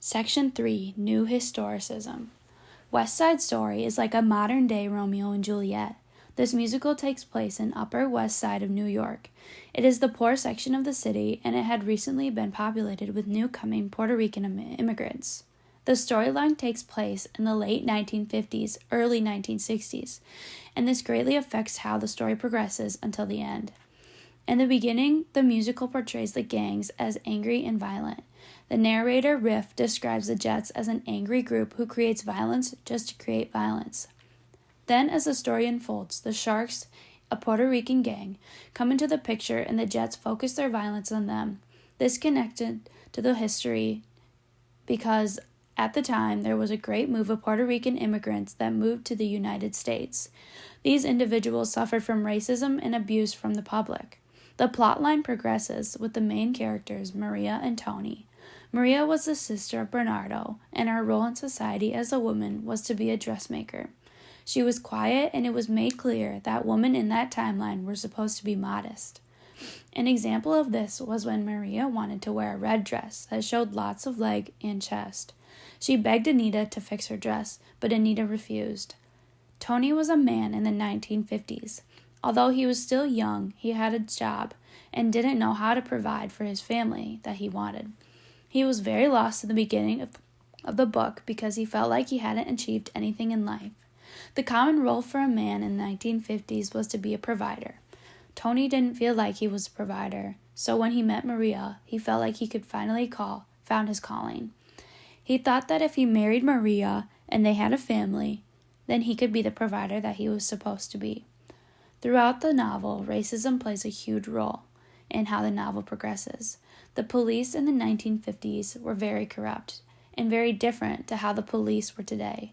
Section 3, New Historicism. West Side Story is like a modern-day Romeo and Juliet. This musical takes place in Upper West Side of New York. It is the poor section of the city, and it had recently been populated with new-coming Puerto Rican immigrants. The storyline takes place in the late 1950s, early 1960s, and this greatly affects how the story progresses until the end. In the beginning, the musical portrays the gangs as angry and violent. The narrator, Riff, describes the Jets as an angry group who creates violence just to create violence. Then, as the story unfolds, the Sharks, a Puerto Rican gang, come into the picture and the Jets focus their violence on them. This connected to the history because at the time there was a great move of Puerto Rican immigrants that moved to the United States. These individuals suffered from racism and abuse from the public. The plotline progresses with the main characters, Maria and Tony. Maria was the sister of Bernardo, and her role in society as a woman was to be a dressmaker. She was quiet, and it was made clear that women in that timeline were supposed to be modest. An example of this was when Maria wanted to wear a red dress that showed lots of leg and chest. She begged Anita to fix her dress, but Anita refused. Tony was a man in the 1950s. Although he was still young, he had a job and didn't know how to provide for his family that he wanted. He was very lost in the beginning of the book because he felt like he hadn't achieved anything in life. The common role for a man in the 1950s was to be a provider. Tony didn't feel like he was a provider, so when he met Maria, he felt like he could finally found his calling. He thought that if he married Maria and they had a family, then he could be the provider that he was supposed to be. Throughout the novel, racism plays a huge role in how the novel progresses. The police in the 1950s were very corrupt and very different to how the police were today.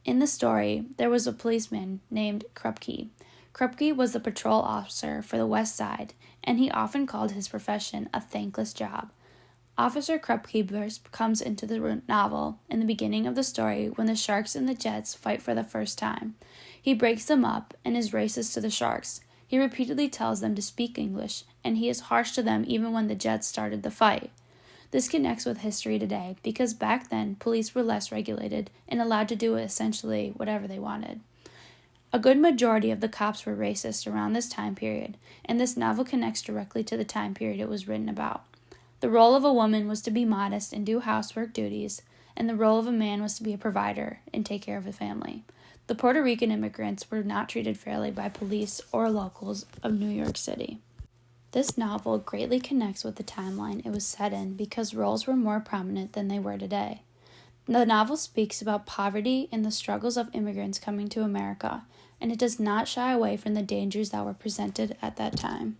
In the story, there was a policeman named Krupke. Krupke was the patrol officer for the West Side, and he often called his profession a thankless job. Officer Krupke first comes into the novel in the beginning of the story when the Sharks and the Jets fight for the first time. He breaks them up and is racist to the Sharks. He repeatedly tells them to speak English, and he is harsh to them even when the Jets started the fight. This connects with history today because back then, police were less regulated and allowed to do essentially whatever they wanted. A good majority of the cops were racist around this time period, and this novel connects directly to the time period it was written about. The role of a woman was to be modest and do housework duties, and the role of a man was to be a provider and take care of a family. The Puerto Rican immigrants were not treated fairly by police or locals of New York City. This novel greatly connects with the timeline it was set in because roles were more prominent than they were today. The novel speaks about poverty and the struggles of immigrants coming to America, and it does not shy away from the dangers that were presented at that time.